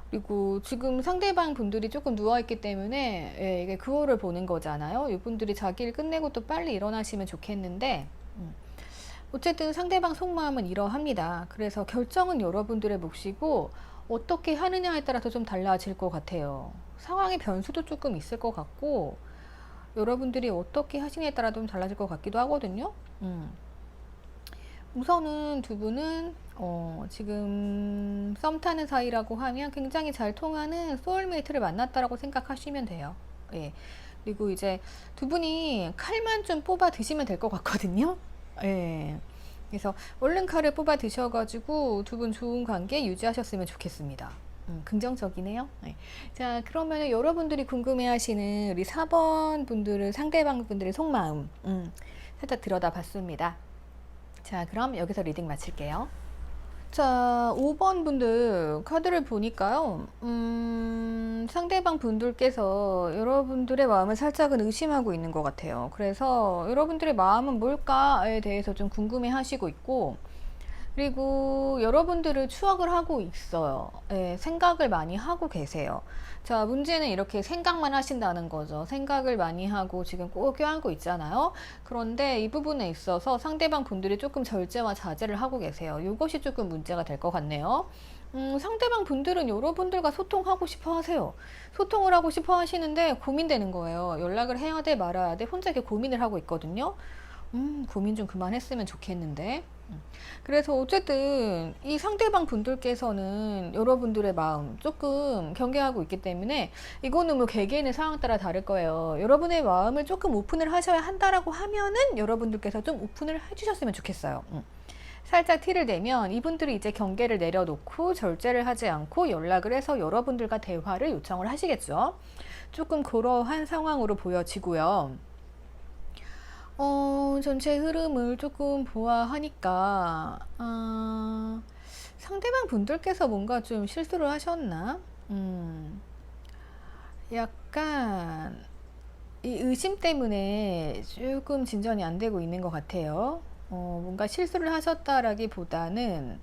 그리고 지금 상대방 분들이 조금 누워있기 때문에 예, 이게 그거를 보는 거잖아요. 이분들이 자기 일 끝내고 또 빨리 일어나시면 좋겠는데 어쨌든 상대방 속마음은 이러합니다. 그래서 결정은 여러분들의 몫이고 어떻게 하느냐에 따라서 좀 달라질 것 같아요. 상황의 변수도 조금 있을 것 같고 여러분들이 어떻게 하시느냐에 따라 좀 달라질 것 같기도 하거든요. 우선은 두 분은 지금 썸 타는 사이라고 하면 굉장히 잘 통하는 소울메이트를 만났다라고 생각하시면 돼요. 예. 그리고 이제 두 분이 칼만 좀 뽑아 드시면 될 것 같거든요. 예. 그래서 얼른 칼을 뽑아 드셔가지고 두 분 좋은 관계 유지하셨으면 좋겠습니다. 긍정적이네요. 네. 자, 그러면 여러분들이 궁금해하시는 우리 4번 분들은 상대방 분들의 속마음 살짝 들여다봤습니다. 자, 그럼 여기서 리딩 마칠게요. 자, 5번 분들 카드를 보니까요. 상대방 분들께서 여러분들의 마음을 살짝은 의심하고 있는 것 같아요. 그래서 여러분들의 마음은 뭘까에 대해서 좀 궁금해 하시고 있고, 그리고 여러분들을 추억을 하고 있어요. 예, 생각을 많이 하고 계세요. 자, 문제는 이렇게 생각만 하신다는 거죠. 생각을 많이 하고 지금 꼭 껴안고 있잖아요. 그런데 이 부분에 있어서 상대방 분들이 조금 절제와 자제를 하고 계세요. 이것이 조금 문제가 될 것 같네요. 상대방 분들은 여러분들과 소통하고 싶어 하세요. 소통을 하고 싶어 하시는데 고민되는 거예요. 연락을 해야 돼, 말아야 돼. 혼자 이렇게 고민을 하고 있거든요. 고민 좀 그만했으면 좋겠는데. 그래서 어쨌든 이 상대방 분들께서는 여러분들의 마음 조금 경계하고 있기 때문에 이거는 뭐 개개인의 상황 따라 다를 거예요. 여러분의 마음을 조금 오픈을 하셔야 한다라고 하면은 여러분들께서 좀 오픈을 해주셨으면 좋겠어요. 살짝 티를 내면 이분들이 이제 경계를 내려놓고 절제를 하지 않고 연락을 해서 여러분들과 대화를 요청을 하시겠죠. 조금 그러한 상황으로 보여지고요. 전체 흐름을 조금 보아하니까, 상대방 분들께서 뭔가 좀 실수를 하셨나? 약간, 이 의심 때문에 조금 진전이 안 되고 있는 것 같아요. 뭔가 실수를 하셨다라기보다는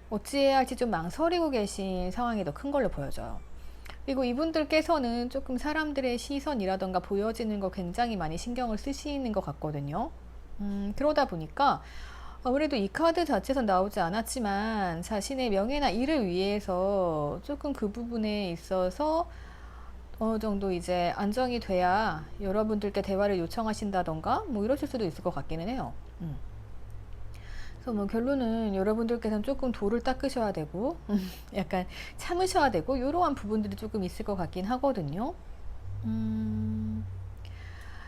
어찌해야 할지 좀 망설이고 계신 상황이 더 큰 걸로 보여져요. 그리고 이분들께서는 조금 사람들의 시선이라던가 보여지는 거 굉장히 많이 신경을 쓰시는 것 같거든요. 그러다 보니까 아무래도 이 카드 자체에서 나오지 않았지만 자신의 명예나 일을 위해서 조금 그 부분에 있어서 어느 정도 이제 안정이 돼야 여러분들께 대화를 요청하신다던가 뭐 이러실 수도 있을 것 같기는 해요. 그래서 뭐 결론은 여러분들께서는 조금 도를 닦으셔야 되고 약간 참으셔야 되고 이러한 부분들이 조금 있을 것 같긴 하거든요.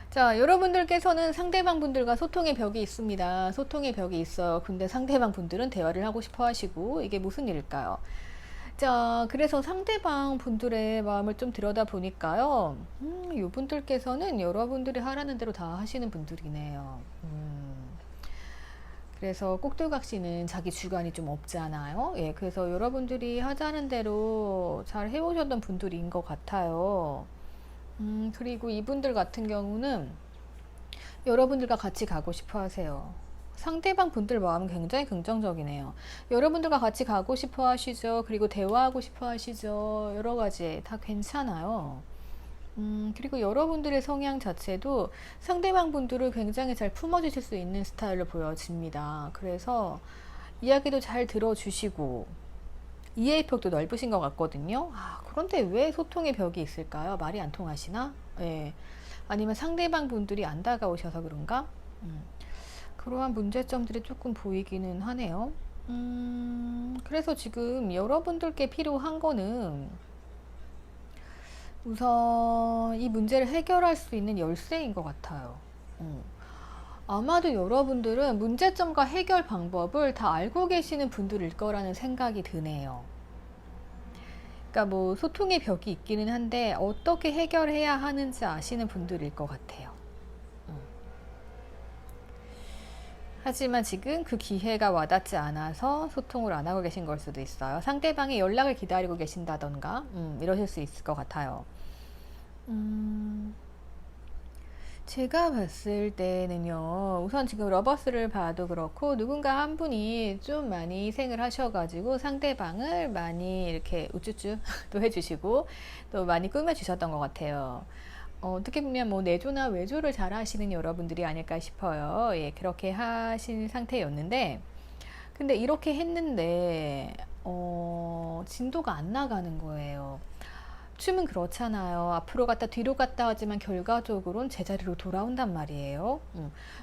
자, 여러분들께서는 상대방 분들과 소통의 벽이 있습니다. 소통의 벽이 있어요. 근데 상대방 분들은 대화를 하고 싶어 하시고 이게 무슨 일일까요? 자, 그래서 상대방 분들의 마음을 좀 들여다 보니까요. 이분들께서는 여러분들이 하라는 대로 다 하시는 분들이네요. 그래서 꼭두각시는 자기 주관이 좀 없잖아요. 예, 그래서 여러분들이 하자는 대로 잘 해오셨던 분들인 것 같아요. 그리고 이분들 같은 경우는 여러분들과 같이 가고 싶어 하세요. 상대방 분들 마음은 굉장히 긍정적이네요. 여러분들과 같이 가고 싶어 하시죠. 그리고 대화하고 싶어 하시죠. 여러 가지 다 괜찮아요. 그리고 여러분들의 성향 자체도 상대방 분들을 굉장히 잘 품어주실 수 있는 스타일로 보여집니다. 그래서 이야기도 잘 들어주시고 이해의 폭도 넓으신 것 같거든요. 그런데 왜 소통의 벽이 있을까요? 말이 안 통하시나? 예. 아니면 상대방 분들이 안 다가오셔서 그런가? 그러한 문제점들이 조금 보이기는 하네요. 그래서 지금 여러분들께 필요한 거는 우선 이 문제를 해결할 수 있는 열쇠인 것 같아요. 아마도 여러분들은 문제점과 해결 방법을 다 알고 계시는 분들일 거라는 생각이 드네요. 그러니까 뭐 소통의 벽이 있기는 한데 어떻게 해결해야 하는지 아시는 분들일 것 같아요. 하지만 지금 그 기회가 와닿지 않아서 소통을 안 하고 계신 걸 수도 있어요. 상대방의 연락을 기다리고 계신다던가 이러실 수 있을 것 같아요. 제가 봤을 때는요, 우선 지금 러버스를 봐도 그렇고 누군가 한 분이 좀 많이 희생을 하셔가지고 상대방을 많이 이렇게 우쭈쭈 또 해주시고 또 많이 꾸며주셨던 것 같아요. 어떻게 보면 뭐 내조나 외조를 잘 하시는 여러분들이 아닐까 싶어요. 예, 그렇게 하신 상태였는데 근데 이렇게 했는데 진도가 안 나가는 거예요. 춤은 그렇잖아요. 앞으로 갔다 뒤로 갔다 하지만 결과적으로는 제자리로 돌아온단 말이에요.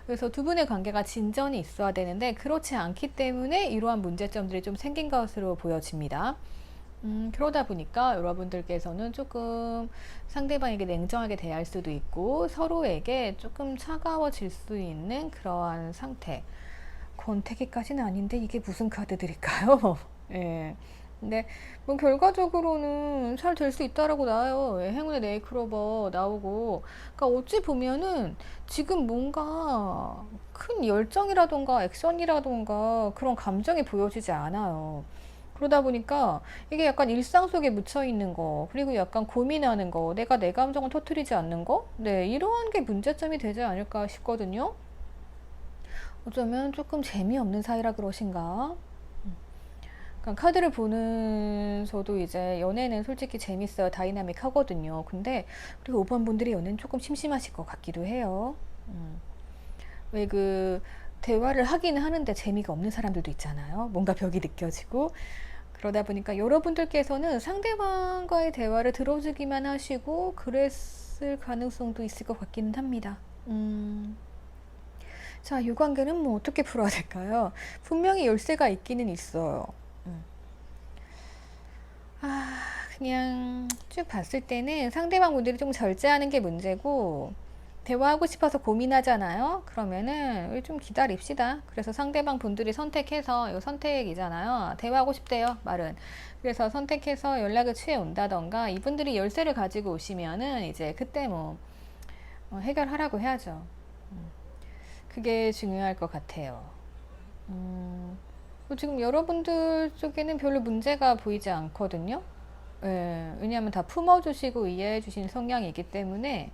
그래서 두 분의 관계가 진전이 있어야 되는데 그렇지 않기 때문에 이러한 문제점들이 좀 생긴 것으로 보여집니다. 그러다 보니까 여러분들께서는 조금 상대방에게 냉정하게 대할 수도 있고 서로에게 조금 차가워질 수 있는 그러한 상태. 권태기까지는 아닌데 이게 무슨 카드들일까요? 예. 근데 뭐 결과적으로는 잘 될 수 있다라고 나와요. 예, 행운의 네이클로버 나오고. 그러니까 어찌 보면은 지금 뭔가 큰 열정이라던가 액션이라던가 그런 감정이 보여지지 않아요. 그러다 보니까 이게 약간 일상 속에 묻혀 있는 거, 그리고 약간 고민하는 거, 내가 내 감정을 터뜨리지 않는 거, 네, 이러한 게 문제점이 되지 않을까 싶거든요. 어쩌면 조금 재미없는 사이라 그러신가? 그러니까 카드를 보는 저도 이제 연애는 솔직히 재밌어요. 다이나믹하거든요. 근데 그리고 5번 분들이 연애는 조금 심심하실 것 같기도 해요. 왜 그 대화를 하긴 하는데 재미가 없는 사람들도 있잖아요. 뭔가 벽이 느껴지고 그러다 보니까 여러분들께서는 상대방과의 대화를 들어주기만 하시고 그랬을 가능성도 있을 것 같기는 합니다. 자, 이 관계는 뭐 어떻게 풀어야 될까요? 분명히 열쇠가 있기는 있어요. 그냥 쭉 봤을 때는 상대방 분들이 좀 절제하는 게 문제고 대화하고 싶어서 고민하잖아요. 그러면은 좀 기다립시다. 그래서 상대방 분들이 선택해서 이거 선택이잖아요. 대화하고 싶대요, 말은. 그래서 선택해서 연락을 취해 온다던가 이분들이 열쇠를 가지고 오시면은 이제 그때 뭐 해결하라고 해야죠. 그게 중요할 것 같아요. 지금 여러분들 쪽에는 별로 문제가 보이지 않거든요. 예, 왜냐하면 다 품어주시고 이해해주신 성향이기 때문에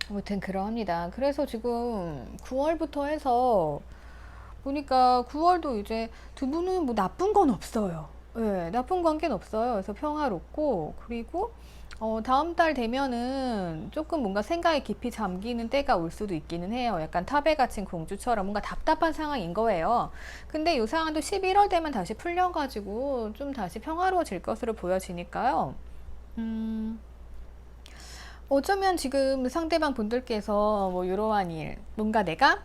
아무튼 그러합니다. 그래서 지금 9월부터 해서 보니까 9월도 이제 두 분은 뭐 나쁜 건 없어요. 예, 나쁜 관계는 없어요. 그래서 평화롭고 그리고 다음 달 되면은 조금 뭔가 생각에 깊이 잠기는 때가 올 수도 있기는 해요. 약간 탑에 갇힌 공주처럼 뭔가 답답한 상황인 거예요. 근데 이 상황도 11월 되면 다시 풀려가지고 좀 다시 평화로워질 것으로 보여지니까요. 어쩌면 지금 상대방 분들께서 뭐 이러한 일, 뭔가 내가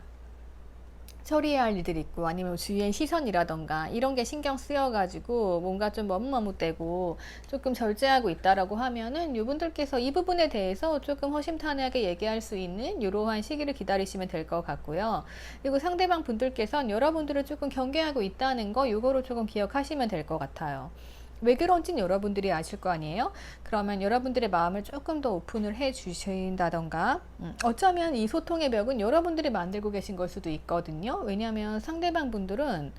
처리해야 할 일들이 있고 아니면 주위의 시선이라던가 이런 게 신경 쓰여가지고 뭔가 좀 머뭇머뭇되고 조금 절제하고 있다라고 하면은 이분들께서 이 부분에 대해서 조금 허심탄회하게 얘기할 수 있는 이러한 시기를 기다리시면 될 것 같고요. 그리고 상대방 분들께서는 여러분들을 조금 경계하고 있다는 거 이거를 조금 기억하시면 될 것 같아요. 왜 그런지는 여러분들이 아실 거 아니에요? 그러면 여러분들의 마음을 조금 더 오픈을 해 주신다던가 어쩌면 이 소통의 벽은 여러분들이 만들고 계신 걸 수도 있거든요. 왜냐하면 상대방 분들은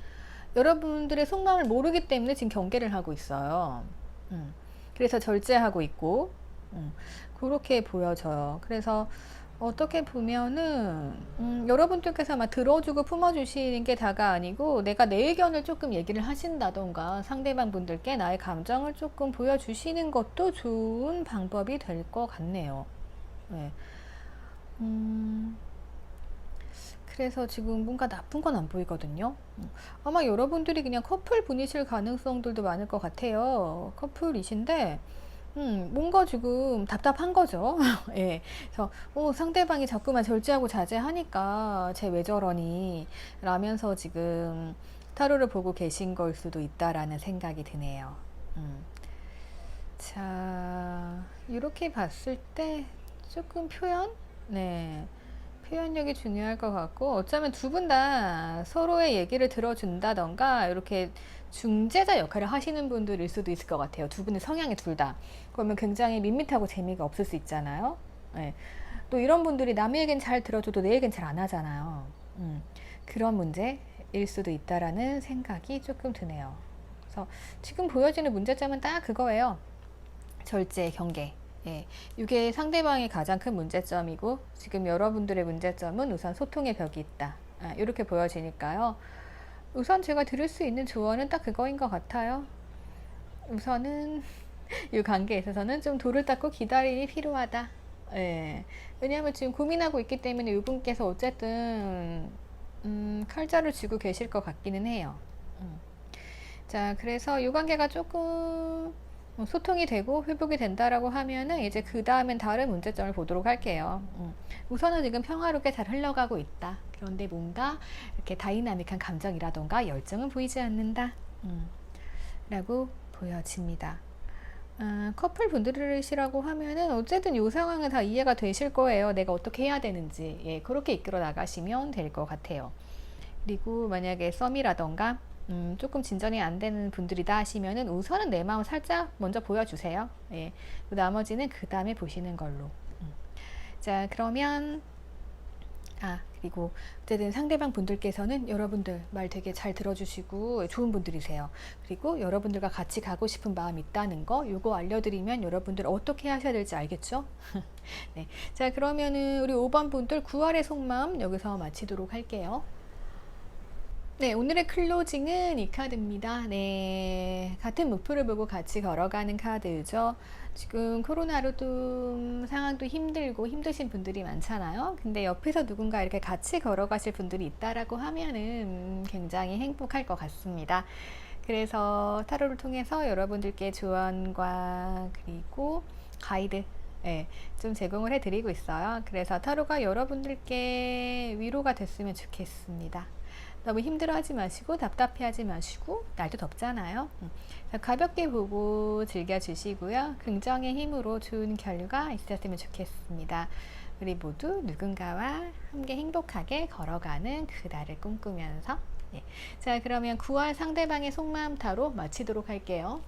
여러분들의 속마음을 모르기 때문에 지금 경계를 하고 있어요. 그래서 절제하고 있고 그렇게 보여져요. 그래서 어떻게 보면은 여러분들께서 막 들어주고 품어주시는 게 다가 아니고 내가 내 의견을 조금 얘기를 하신다던가 상대방 분들께 나의 감정을 조금 보여주시는 것도 좋은 방법이 될 것 같네요. 네. 음, 그래서 지금 뭔가 나쁜 건 안 보이거든요. 아마 여러분들이 그냥 커플 분이실 가능성들도 많을 것 같아요. 커플이신데 뭔가 지금 답답한 거죠. 예. 그래서 상대방이 자꾸만 절제하고 자제하니까 쟤 왜 저러니? 라면서 지금 타로를 보고 계신 걸 수도 있다라는 생각이 드네요. 음. 자, 이렇게 봤을 때 조금 표현? 네. 표현력이 중요할 것 같고, 어쩌면 두 분 다 서로의 얘기를 들어준다던가, 이렇게 중재자 역할을 하시는 분들일 수도 있을 것 같아요. 두 분의 성향이 둘 다. 그러면 굉장히 밋밋하고 재미가 없을 수 있잖아요. 네. 또 이런 분들이 남의 얘기는 잘 들어줘도 내 얘기는 잘 안 하잖아요. 그런 문제일 수도 있다라는 생각이 조금 드네요. 그래서 지금 보여지는 문제점은 딱 그거예요. 절제, 경계. 예, 이게 상대방의 가장 큰 문제점이고 지금 여러분들의 문제점은 우선 소통의 벽이 있다. 이렇게 보여지니까요. 우선 제가 드릴 수 있는 조언은 딱 그거인 것 같아요. 우선은 이 관계에 있어서는 좀 돌을 닦고 기다림이 필요하다. 예, 왜냐하면 지금 고민하고 있기 때문에 이분께서 어쨌든 칼자를 쥐고 계실 것 같기는 해요. 자, 그래서 이 관계가 조금 소통이 되고 회복이 된다라고 하면은 이제 그 다음엔 다른 문제점을 보도록 할게요. 우선은 지금 평화롭게 잘 흘러가고 있다. 그런데 뭔가 이렇게 다이나믹한 감정이라던가 열정은 보이지 않는다. 라고 보여집니다. 커플 분들이시라고 하면은 어쨌든 이 상황은 다 이해가 되실 거예요. 내가 어떻게 해야 되는지. 예, 그렇게 이끌어 나가시면 될 것 같아요. 그리고 만약에 썸이라던가 조금 진전이 안 되는 분들이다 하시면은 우선은 내 마음 살짝 먼저 보여주세요. 예. 나머지는 그 다음에 보시는 걸로. 자, 그러면 그리고 어쨌든 상대방 분들께서는 여러분들 말 되게 잘 들어주시고 좋은 분들이세요. 그리고 여러분들과 같이 가고 싶은 마음이 있다는 거 요거 알려드리면 여러분들 어떻게 하셔야 될지 알겠죠? 네. 자, 그러면은 우리 5번 분들 9월의 속마음 여기서 마치도록 할게요. 네, 오늘의 클로징은 이 카드입니다. 네, 같은 목표를 보고 같이 걸어가는 카드죠. 지금 코로나로 좀 상황도 힘들고 힘드신 분들이 많잖아요. 근데 옆에서 누군가 이렇게 같이 걸어가실 분들이 있다라고 하면은 굉장히 행복할 것 같습니다. 그래서 타로를 통해서 여러분들께 조언과 그리고 가이드 좀 제공을 해드리고 있어요. 그래서 타로가 여러분들께 위로가 됐으면 좋겠습니다. 너무 힘들어하지 마시고 답답해하지 마시고 날도 덥잖아요. 가볍게 보고 즐겨주시고요. 긍정의 힘으로 좋은 결과가 있었으면 좋겠습니다. 우리 모두 누군가와 함께 행복하게 걸어가는 그날을 꿈꾸면서 자, 그러면 9월 상대방의 속마음 타로 마치도록 할게요.